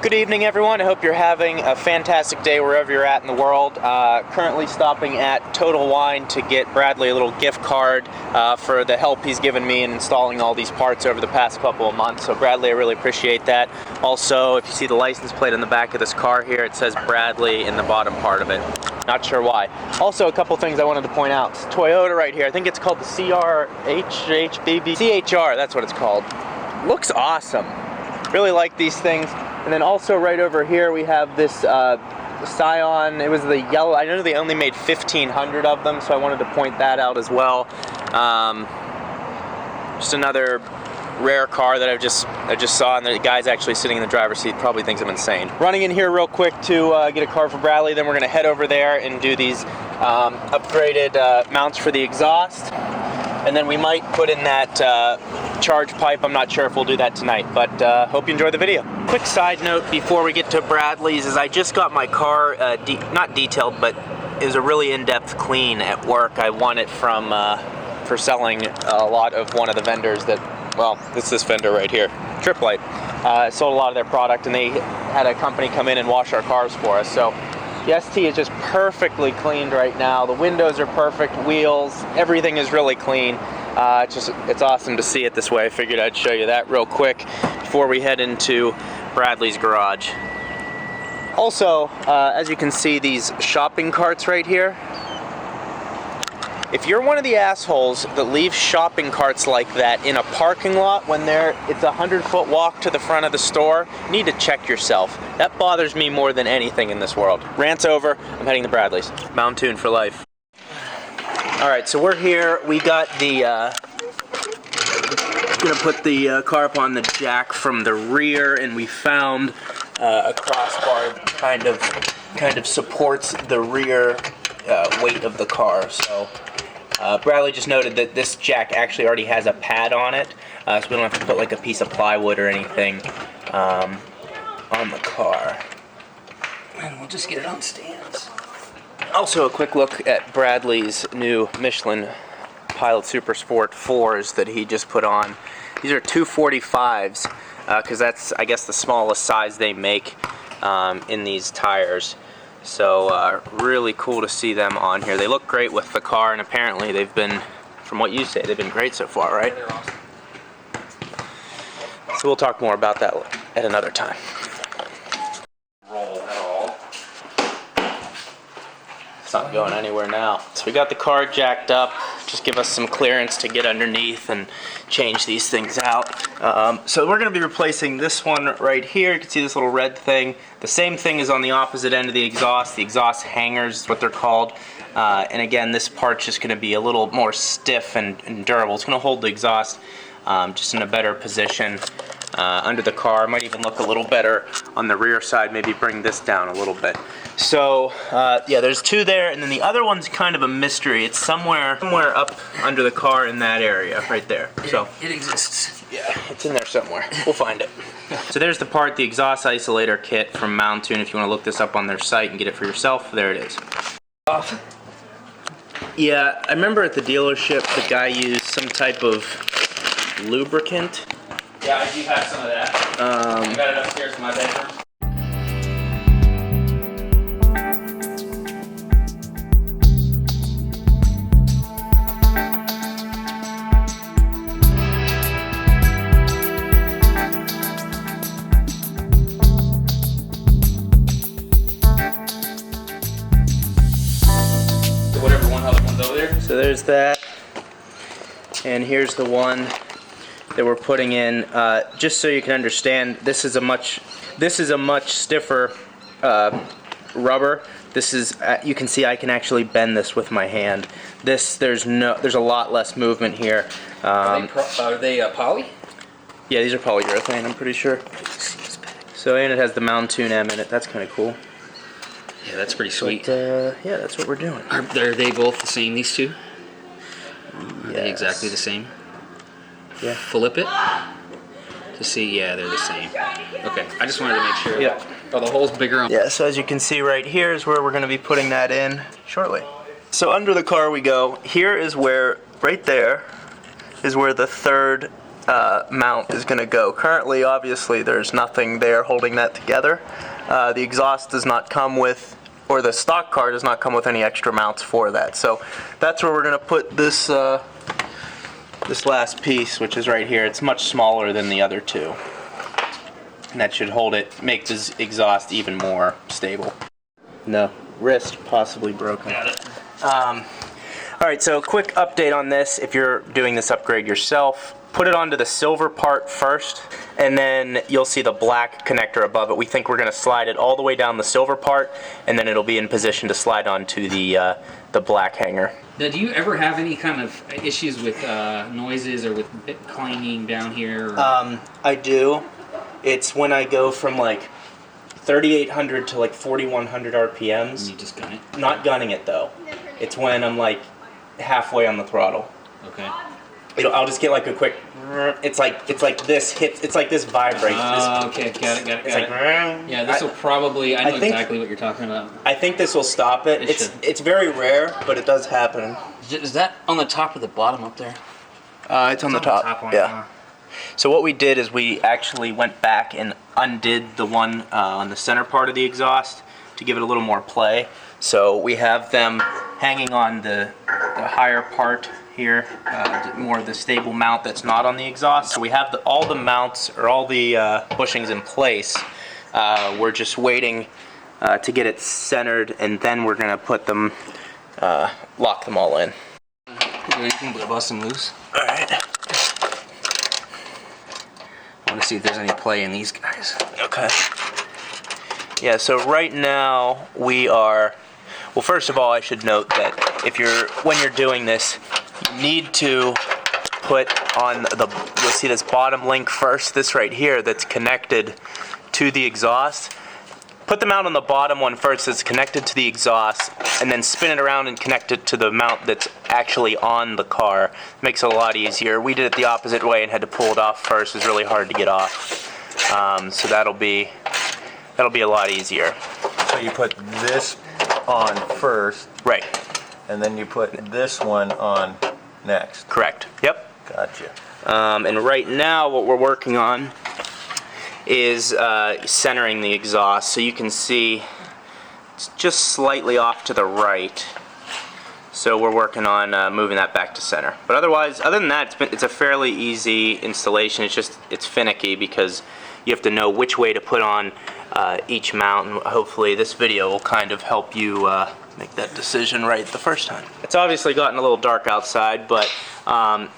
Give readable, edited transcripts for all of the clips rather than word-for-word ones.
Good evening, everyone. I hope you're having a fantastic day wherever you're at in the world. Currently stopping at Total Wine to get Bradley a little gift card for the help he's given me in installing all these parts over the past couple of months. So Bradley, I really appreciate that. Also, if you see the license plate on the back of this car here, it says Bradley in the bottom part of it. Not sure why. Also, a couple things I wanted to point out. It's Toyota right here. I think it's called the CHR, that's what it's called. Looks awesome. Really like these things. And then also right over here we have this Scion. It was the yellow. I know they only made 1,500 of them, so I wanted to point that out as well. Just another rare car that I just saw, and the guy's actually sitting in the driver's seat. Probably thinks I'm insane. Running in here real quick to get a car for Bradley. Then we're gonna head over there and do these upgraded mounts for the exhaust. And then we might put in that charge pipe. I'm not sure if we'll do that tonight, but hope you enjoy the video. Quick side note before we get to Bradley's is I just got my car, not detailed, but it was a really in-depth clean at work. I won it from, for selling a lot of one of the vendors that, well, it's this vendor right here, Triplite. Sold a lot of their product, and they had a company come in and wash our cars for us. So the ST is just perfectly cleaned right now. The windows are perfect, wheels, everything is really clean. It's awesome to see it this way. I figured I'd show you that real quick before we head into Bradley's garage. Also, as you can see, these shopping carts right here. If you're one of the assholes that leaves shopping carts like that in a parking lot when it's a 100-foot walk to the front of the store, you need to check yourself. That bothers me more than anything in this world. Rant's over. I'm heading to Bradley's. Mountune for life. Alright, so we're here. We got the gonna put the car up on the jack from the rear, and we found a crossbar that kind of supports the rear weight of the car. So Bradley just noted that this jack actually already has a pad on it, so we don't have to put like a piece of plywood or anything on the car. And we'll just get it on stands. Also, a quick look at Bradley's new Michelin Pilot Super Sport 4s that he just put on. These are 245s, because that's, I guess, the smallest size they make in these tires. So really cool to see them on here. They look great with the car, and apparently they've been, from what you say, they've been great so far, right? They're awesome. So we'll talk more about that at another time. Roll at all. It's not going anywhere now. So we got the car jacked up. Just give us some clearance to get underneath and change these things out. So we're going to be replacing this one right here. You can see this little red thing. The same thing is on the opposite end of the exhaust hangers is what they're called. And again, this part's just going to be a little more stiff and durable. It's going to hold the exhaust just in a better position under the car. Might even look a little better on the rear side. Maybe bring this down a little bit. So yeah, there's two there, and then the other one's kind of a mystery. It's somewhere up under the car in that area, right there. So it exists. Yeah, it's in there somewhere. We'll find it. So there's the part, the exhaust isolator kit from Mountune. If you want to look this up on their site and get it for yourself, there it is. Yeah, I remember at the dealership the guy used some type of lubricant. Yeah, I do have some of that. I got it upstairs in my bedroom. So there's that, and here's the one that we're putting in. Just so you can understand, this is a much stiffer rubber. This is you can see I can actually bend this with my hand. There's a lot less movement here. Are they poly? Yeah, these are polyurethane, I'm pretty sure. So, and it has the Mountune M in it. That's kind of cool. Yeah, that's pretty sweet. But, yeah, that's what we're doing. Are they both the same, these two? Are they Yes. exactly the same? Yeah. Flip it to see. Yeah, they're the same. Okay, I just wanted to make sure. Yeah. Oh, the hole's bigger on. Yeah, so as you can see right here is where we're going to be putting that in shortly. So under the car we go. Here is where, right there, is where the third mount is going to go. Currently, obviously, there's nothing there holding that together. The exhaust does not come with, or the stock car does not come with any extra mounts for that. So that's where we're going to put this this last piece, which is right here. It's much smaller than the other two, and that should hold it, make this exhaust even more stable. No, wrist possibly broken. Got it. Alright, so quick update on this. If you're doing this upgrade yourself, put it onto the silver part first, and then you'll see the black connector above it. We think we're going to slide it all the way down the silver part, and then it'll be in position to slide onto the black hanger. Now, do you ever have any kind of issues with noises or with clanging down here? Or? I do. It's when I go from like 3,800 to like 4,100 RPMs. You just gun it? Not gunning it though. It's when I'm like halfway on the throttle. Okay. I'll just get like a quick. It's like this hits. It's like this vibrates. Okay, got it. It's like, yeah, this will probably. I know exactly what you're talking about. I think this will stop it. It's very rare, but it does happen. Is that on the top or the bottom up there? It's on the top. One, yeah. So what we did is we actually went back and undid the one on the center part of the exhaust to give it a little more play. So we have them hanging on the higher part here, more of the stable mount that's not on the exhaust. So we have all the mounts, or all the bushings in place. We're just waiting to get it centered, and then we're gonna put them, lock them all in. Do anything but bust them loose. All right. I want to see if there's any play in these guys. Okay. Yeah, so right now we are, well, first of all, I should note that when you're doing this, you need to put on you'll see this bottom link first, this right here that's connected to the exhaust. Put the mount on the bottom one first that's connected to the exhaust, and then spin it around and connect it to the mount that's actually on the car. Makes it a lot easier. We did it the opposite way and had to pull it off first. It was really hard to get off. So that'll be a lot easier. So you put this on first. Right. And then you put this one on next. Correct. Yep. Gotcha. And right now what we're working on is centering the exhaust. So you can see it's just slightly off to the right. So we're working on moving that back to center. But otherwise, other than that, it's a fairly easy installation. It's finicky because you have to know which way to put on each mount, and hopefully this video will kind of help you make that decision right the first time. It's obviously gotten a little dark outside, but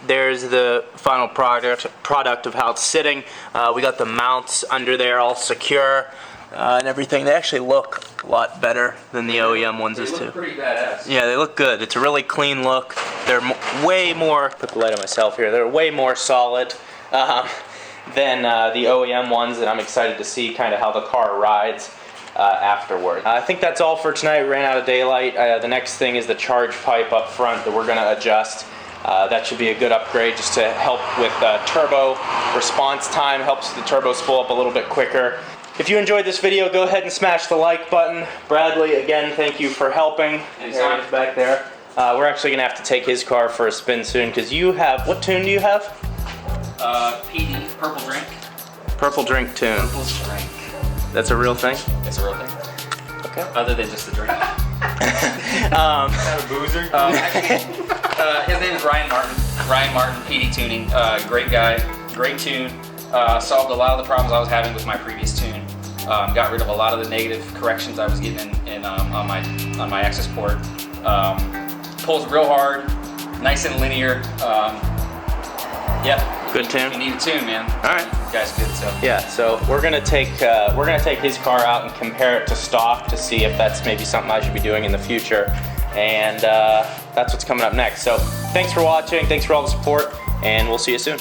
there's the final product of how it's sitting. We got the mounts under there all secure and everything. They actually look a lot better than the OEM ones is too. They look pretty badass. Yeah, they look good. It's a really clean look. They're way more, put the light on myself here, they're way more solid than the OEM ones, and I'm excited to see kind of how the car rides afterward. I think that's all for tonight. We ran out of daylight. The next thing is the charge pipe up front that we're going to adjust. That should be a good upgrade just to help with turbo response time, helps the turbo spool up a little bit quicker. If you enjoyed this video, go ahead and smash the like button. Bradley, again, thank you for helping. Anytime. He's back there. We're actually going to have to take his car for a spin soon because you have, what tune do you have? PD, Purple Drink. Purple Drink tune. Purple Drink. That's a real thing? It's a real thing. Okay. Other than just the drink. Not a boozer? Actually, his name is Ryan Martin. Ryan Martin, PD Tuning. Great guy, great tune. Solved a lot of the problems I was having with my previous tune. Got rid of a lot of the negative corrections I was getting on my access port. Pulls real hard, nice and linear. Yeah. Good tune. You need a tune, man. All right. You guys good, so. Yeah, so we're gonna take his car out and compare it to stock to see if that's maybe something I should be doing in the future, and that's what's coming up next. So thanks for watching, thanks for all the support, and we'll see you soon.